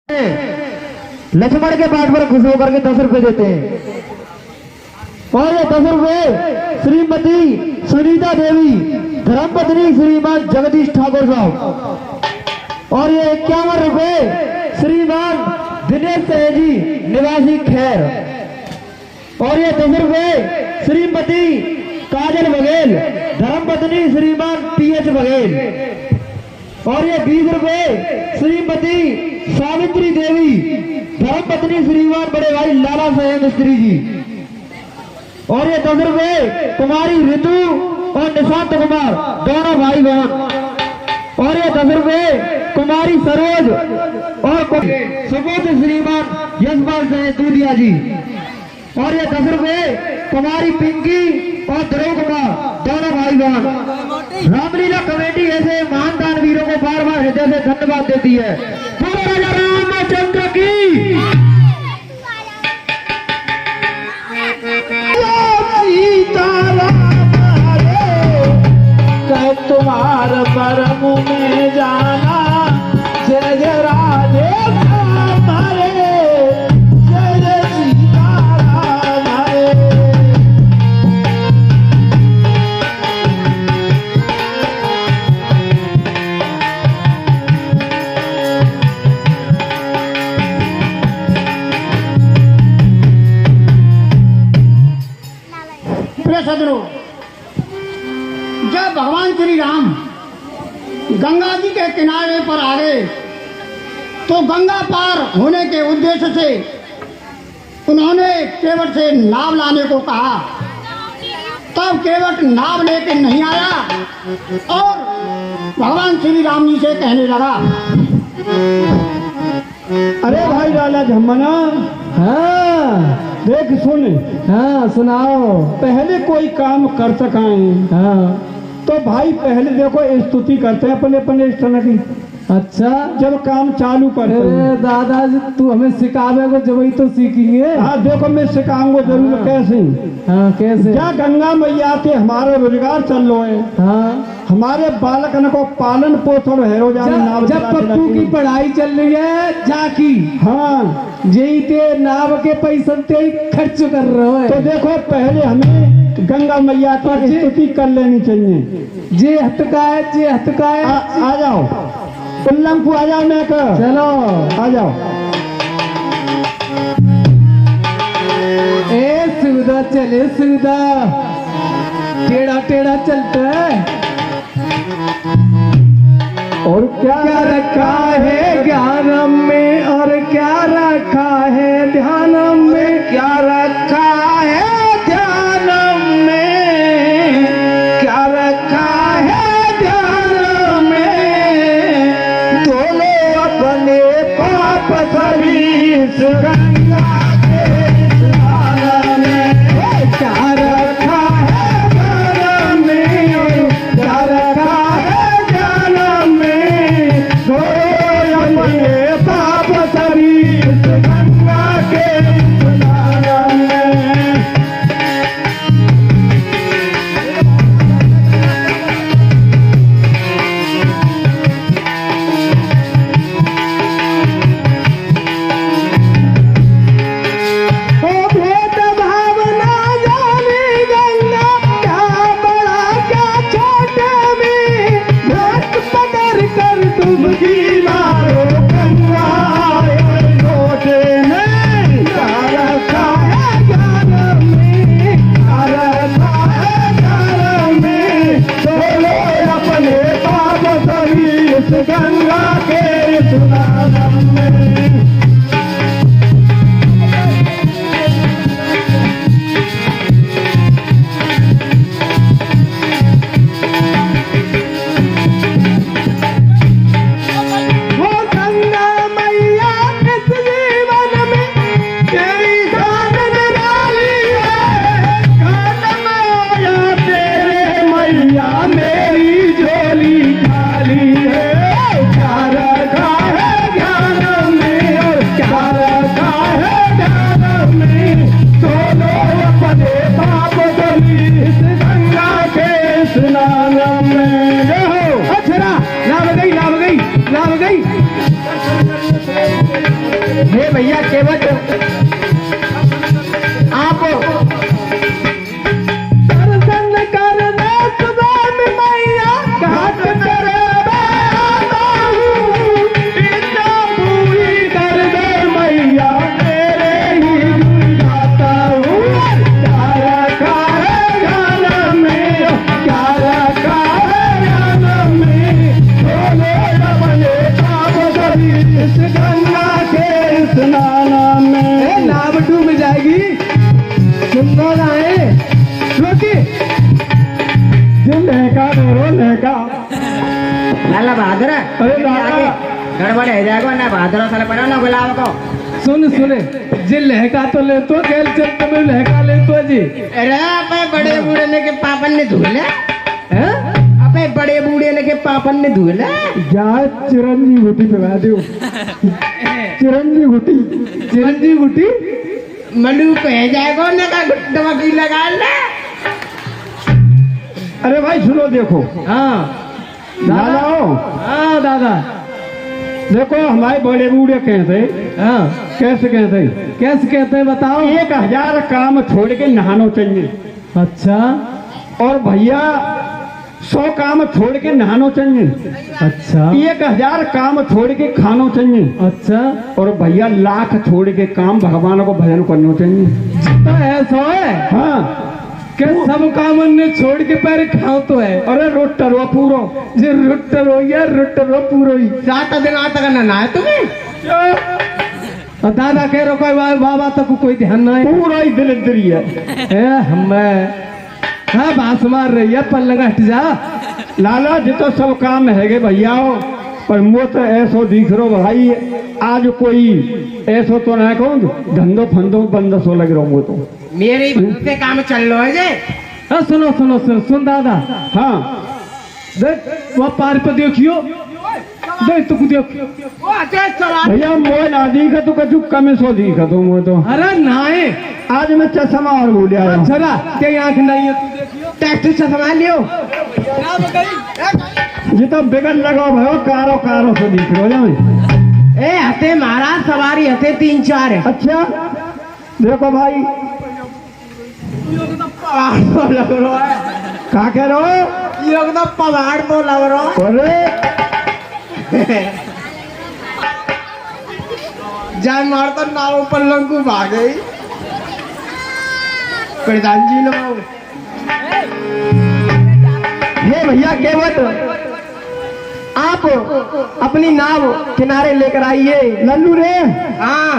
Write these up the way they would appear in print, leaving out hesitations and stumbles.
लक्ष्मण के पाठ पर खुश होकर के 10 रुपए देते हैं। और ये 10 रुपए श्रीमती सुनीता देवी धर्मपत्नी श्रीमान जगदीश ठाकुर साहब। और ये 51 रुपए श्रीमान दिनेश सहजी निवासी खैर। और ये 10 रुपए श्रीमती काजल बघेल धर्मपत्नी श्रीमान पीएच बघेल। और ये 20 रुपए श्रीमती सावित्री देवी धर्मपत्नी श्रीमान बड़े भाई लाला साहेब मिस्त्री जी। और ये 10 रुपए कुमारी ऋतु और निशांत कुमार दोनों भाई बहन। और ये 10 रुपए कुमारी सरोज और सुबोध श्रीमान यशपाल साहेब दूधिया जी। और ये 10 रुपए कुमारी पिंकी और ध्रुव कुमार दोनों भाई बहन। रामलीला कमेटी ऐसे महान दानवीरों को बार बार हृदय से धन्यवाद देती है। राजा रामचंद्र की तुम्हार परम में जाना जय जय राधे हमारे जय जय सीताराम हरे। प्रिय सदरो, जब भगवान श्री राम गंगा जी के किनारे पर आ गए तो गंगा पार होने के उद्देश्य से उन्होंने केवट से नाव लाने को कहा। तब केवट नाव लेके नहीं आया और भगवान श्री राम जी से कहने लगा, अरे भाई लाला झम्मना, हाँ देख सुन, हाँ सुनाओ। पहले कोई काम कर सकाएं हाँ तो भाई पहले देखो स्तुति करते हैं अपने अपने इष्ट की। अच्छा जब काम चालू करते हैं। अरे दादाजी तू हमें सिखावेगा जब ही तो सीखेंगे। हाँ देखो मैं सिखाऊंगा जरूर। हाँ। कैसे? हाँ कैसे? क्या गंगा मैया के हमारा रोजगार चल रहा है। हाँ हमारे बालकन को पालन पोषण है रोजाना नाव जब पप्पू की पढ़ाई चल रही है जाकी। हाँ यही ते नाव के पैसे ते खर्च कर रहे हो। तो देखो पहले हमें गंगा मैया की स्तुति कर लेनी चाहिए। जे हतकाए जे हतकाए। आ जाओ उल्लंघ आ जाओ। मैं कर चलो आ जाओ। ए सुधा चले सुधा टेढ़ा टेढ़ा चलता है। और क्या क्या रखा है ज्ञान में और क्या रखा है ध्यान में। क्या रखा है ध्यान में, क्या रखा है ध्यान में, दोनों अपने पाप सभी इस गंगा के स्नान में। क्या रखा है ध्यान में, क्या रखा है ध्यान में, दोनों अपने पाप सभी इस गंगा के स्नान में। ओ भेद भावना जाने गंगा क्या बड़ा क्या छोटे में भक्त पकड़ कर तुमकी मारो गंगा लोटे में। क्या रखा है ज्ञान में, क्या रखा है ज्ञान में, दोनों अपने पाप सभी इस गंगा के स्नान में। वो गंगा मैया इस जीवन में तेरी शान निराली है, घाट में आया तेरे मैया मेरी झोली खाली है। क्या रखा है ज्ञान में और हे भैया केवट आप दर्शन कर दे सुदाम मैया घाट कर इच्छा पूरी कर दे मैया तेरे ही गुण गाता हूँ। क्या रखा है गाना में, क्या रखा है गाना में, बोले रमने पाप कभी इस गंगा के स्नान में। नाव डूब जाएगी, सुनना ना है रोकी जो लहका रो लहका। लाला बहादुर अरे लाला गड़बड़ है जाएगा ना बहादुर साले पड़ा ना गुलाब को। सुने जी लहका तो ले तो खेल चल तुम्हें लहका ले तो जी। अरे अपने बड़े बूढ़े ने के पापन ने धुले हैं अपने बड़े बूढ़े ने के पापन ने धुले जा चिरंजी गुटी पे दो चिरंजी गुटी मलू कह जाएगा ना का गुट्टा की लगा ले। अरे भाई सुनो देखो हाँ दादा हो हाँ दादा देखो हमारे बड़े बूढ़े कहते हाँ कैसे कहते बताओ। 1000 काम छोड़ के नहानो चाहिए। अच्छा और भैया 100 काम छोड़ के नहानो चाहिए। अच्छा 1000 काम छोड़ के खानो चाहिए। अच्छा और भैया 1,00,000 छोड़ के काम भगवान को भजन करना चाहिए। तो ऐसा है हाँ कि सब काम ने छोड़ के पैर खाओ तो है। अरे रोटरो पूरो जे रुटरो पूरो ही 7 दिन आज तक ना है तुम्हें। और दादा कह रहा कोई बाबा तक को कोई ध्यान ना है पूरा ही दिलदरी है। हमें हाँ बास मार रही है पल्लंग हट जा। लाला जी तो सब काम है गे भैया पर मुँह तो ऐसो दिख रो भाई आज कोई ऐसो तो ना कहूँ धंधो फंदो बंद सो लग रहा हूँ तो मेरे पे काम चल रहा है जे। हाँ सुन दादा हाँ देख वो पार पे देखियो देख तू देखियो भैया मोह ना दिखा तो कछु कम सो दिखा तो मुँह तो। अरे नाए आज मैं चश्मा और भूल आया हूँ। चला तेरी आंख नहीं है तू देखियो टैक्सी चश्मा लियो ये तो बिगड़ लगा भयो कारो से दिख रहा जाए। ए हते महाराज सवारी हते 3-4 है। अच्छा देखो भाई पहाड़ तो लग रहा है क्या कह रहे हो? ये तो पहाड़ तो लग रहा है। अरे जान मार तो नाव पर लंकू भाग गई प्रधान जी लोग। हे भैया केवट आप अपनी नाव किनारे लेकर आइए। लल्लू रे हाँ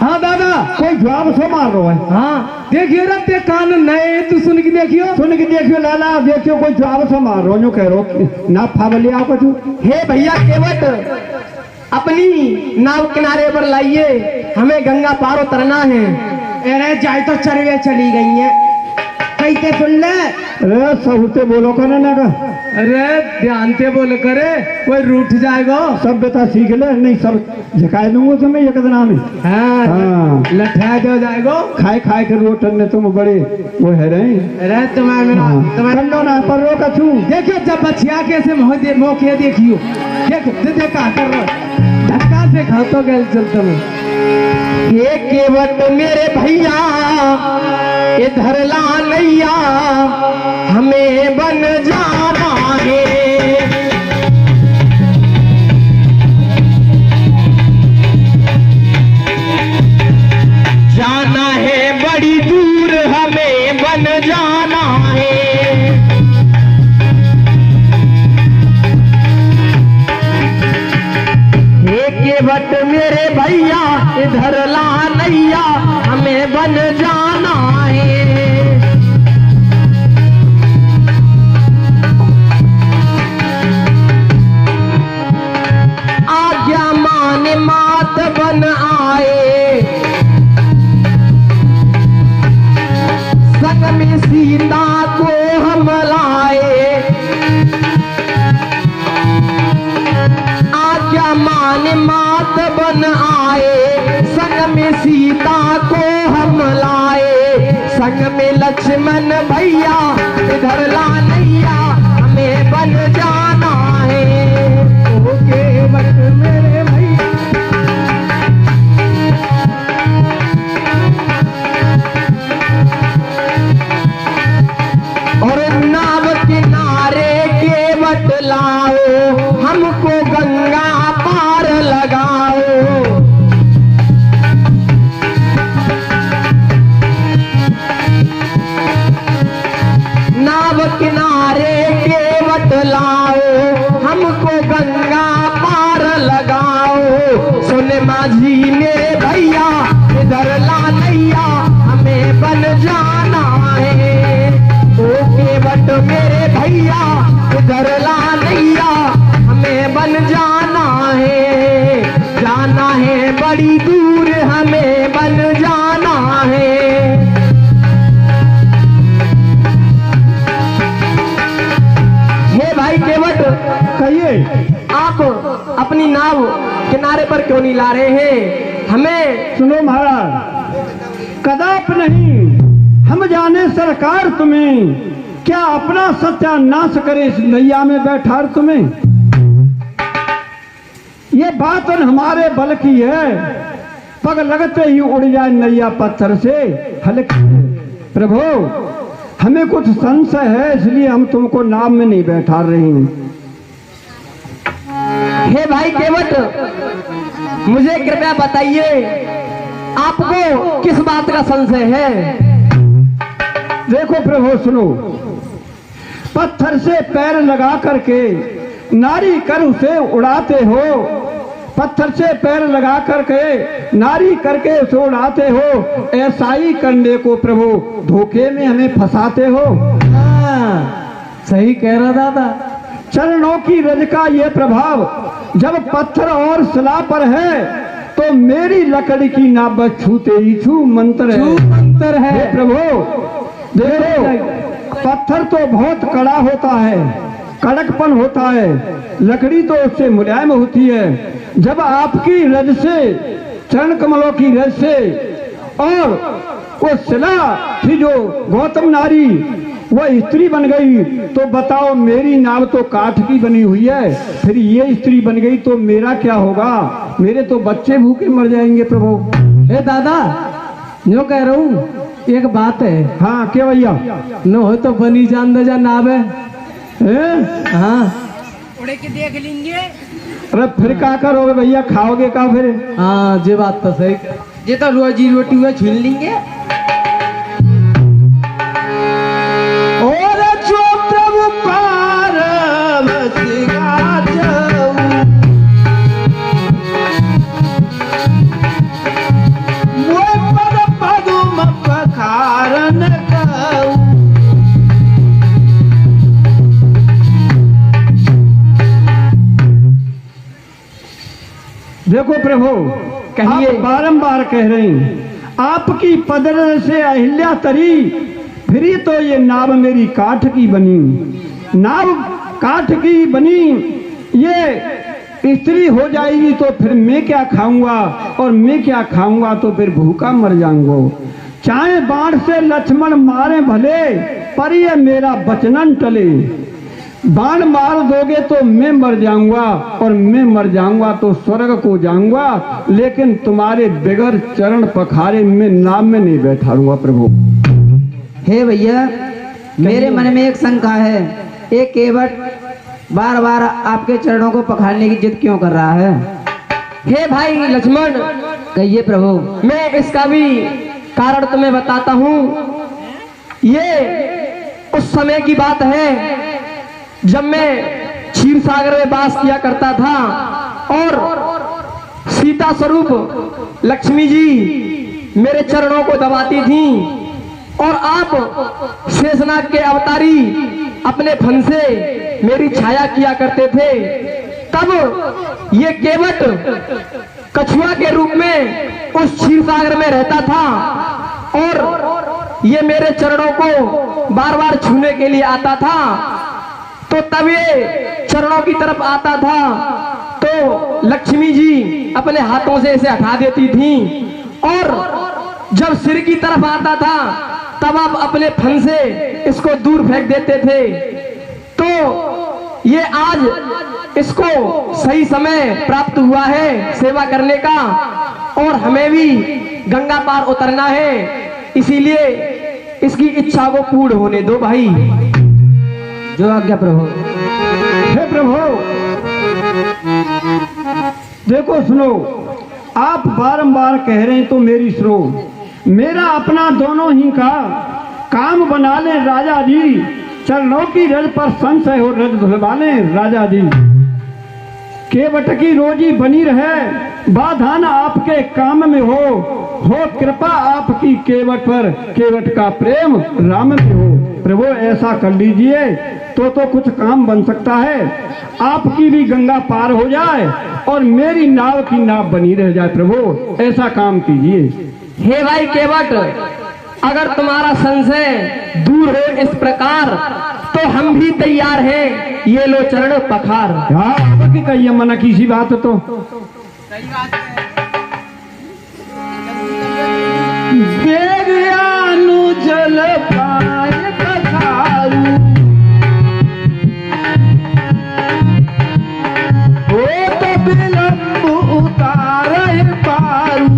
हाँ दादा कोई जवाब सो मार रहा है। हाँ देखियो रे ते कान नए तू सुन के देखियो लाला देखियो कोई जवाब सो मार रहा जो कह रहा ना फावले आओ कछु। हे भैया केवट अपनी नाव किनारे पर लाइए हमें गंगा पार उतरना है। अरे जाए तो चरवे चली गई है कैसे सुन ले। अरे सबसे बोलो करे ना का। अरे ध्यान से बोल करे कोई रूठ जाएगा। सब बता सीख ले नहीं सब झकाए दूंगा तुम्हें एक दिन में। हाँ लठा दे जाएगा खाए के रोटन ने तुम बड़े वो है रहे। अरे तुम्हारे कंडो ना पर रो कछु। देखियो जब बचिया कैसे मौके देखियो देखा कर धक्का से खा तो गए चलते में। हे केवट मेरे भैया इधर ला नैया हमें बन जाना है। जाना है बड़ी दूर हमें बन जाना है। हे केवट मेरे भैया इधर ला नैया हमें बन जाना है। आज्ञा माने मात बन आए संग में सीता को हम लाए। आज्ञा माने मात बन आए संग में सीता को हम लाए। संग में लक्ष्मण भैया इधर ला नैया हमें बन जाना है। ओ केवट मेरे भैया सुन माझी मेरे भैया, इधर ला नैया हमें बन जाना है। ओ केवट मेरे भैया, इधर ला नैया हमें बन जाना है। जाना है बड़ी दूर हमें बन जाना है। हे भाई केवट, कहिए। आप अपनी नाव किनारे पर क्यों नहीं ला रहे हैं? हमें सुनो महाराज, कदाप नहीं। हम जाने सरकार तुम्हें, क्या अपना सत्यानाश करे इस नैया में बैठा तुम्हें? ये बात हमारे बल की है, पग लगते ही उड़ जाए नैया पत्थर से हल्की है। प्रभु हमें कुछ संशय है, इसलिए हम तुमको नाव में नहीं बैठा रहे हैं। हे भाई केवट, मुझे कृपया बताइए आपको किस बात का संशय है? देखो प्रभु सुनो, पत्थर से पैर लगा करके नारी कर उसे उड़ाते हो, पत्थर से पैर लगा करके नारी करके उसे उड़ाते हो। ऐसा ही करने को प्रभु धोखे में हमें फंसाते हो। सही कह रहा दादा। चरणों की रज का ये प्रभाव जब पत्थर और शिला पर है, तो मेरी लकड़ी की नाव छूते ही छू मंत्र है। मंत्र है। हे प्रभु देखो, पत्थर तो बहुत कड़ा होता है, कड़कपन होता है, लकड़ी तो उससे मुलायम होती है। जब आपकी रज से, चरण कमलों की रज से, और वो शिला थी जो गौतम नारी, वह स्त्री बन गई, तो बताओ मेरी नाव तो काठ की बनी हुई है, फिर ये स्त्री बन गई तो मेरा क्या होगा? मेरे तो बच्चे भूखे मर जाएंगे प्रभु। ए दादा, जो कह रहा हूँ, एक बात है। हाँ क्या भैया? न हो तो बनी जान दे जा नाव है। हाँ उड़े के देख लेंगे। अरे फिर क्या करोगे भैया, खाओगे क्या फिर? हाँ ये बात तो सही। ये तो रोजी रोटी हुआ छीन लेंगे। और जो प्रभु पार्वती गाजऊ, वो पद पदुम पखारन कऊ। देखो प्रभु, कहिए। आप बारंबार कह रहे हैं आपकी पदर से अहिल्या तरी, फिर तो ये नाव मेरी काठ की बनी, नाव काठ की बनी, ये स्त्री हो जाएगी तो फिर मैं क्या खाऊंगा, और मैं क्या खाऊंगा तो फिर भूखा मर जाऊंगा। चाहे बाण से लक्ष्मण मारे भले, पर ये मेरा बचनन टले। बाण मार दोगे तो मैं मर जाऊंगा, और मैं मर जाऊंगा तो स्वर्ग को जाऊंगा, लेकिन तुम्हारे बगैर चरण पखारे में नाम में नहीं बैठा रहूंगा प्रभु। हे भैया, मेरे मन में एक शंका है। एक केवट बार बार आपके चरणों को पखारने की जिद क्यों कर रहा है? हे भाई लक्ष्मण, कहिए प्रभु। मैं इसका भी कारण तुम्हें बताता हूँ। ये उस समय की बात है जब मैं क्षीर सागर में वास किया करता था, और सीता स्वरूप लक्ष्मी जी मेरे चरणों को दबाती थीं, और आप शेषनाग के अवतारी अपने फन से मेरी छाया किया करते थे। तब ये केवट कछुआ के रूप में उस क्षीर सागर में रहता था, और ये मेरे चरणों को बार बार छूने के लिए आता था। तो तब ये चरणों की तरफ आता था तो लक्ष्मी जी अपने हाथों से इसे हटा देती थीं, और जब सिर की तरफ आता था तब आप अपने फन से इसको दूर फेंक देते थे। तो ये आज इसको सही समय प्राप्त हुआ है सेवा करने का, और हमें भी गंगा पार उतरना है, इसीलिए इसकी इच्छा को पूर्ण होने दो भाई। जो आज्ञा प्रभु। हे प्रभु देखो सुनो, आप बारंबार कह रहे हैं तो मेरी सुनो। मेरा अपना दोनों ही का काम बना ले राजा जी, चरणों की रज पर संशय हो रज धुलवा ले राजा जी। केवट की रोजी बनी रहे, बाधान आपके काम में हो कृपा आपकी केवट पर, केवट का प्रेम राम में हो। प्रभु ऐसा कर लीजिए तो कुछ काम बन सकता है, आपकी भी गंगा पार हो जाए और मेरी नाव की नाव बनी रह जाए। प्रभु ऐसा काम कीजिए। हे भाई केवट, अगर तुम्हारा संशय दूर हो इस प्रकार तो हम भी तैयार हैं, ये लो चरण पखार। हाँ आपकी कहिए मना किसी बात तो। सही बात है। बेरियानु जल पाए पखारू, हो तो विलंब उतारे पारू।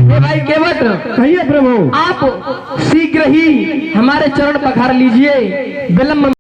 हे भाई केवट, कहिए प्रभु। आप शीघ्र ही हमारे चरण पखार लीजिए, विलंब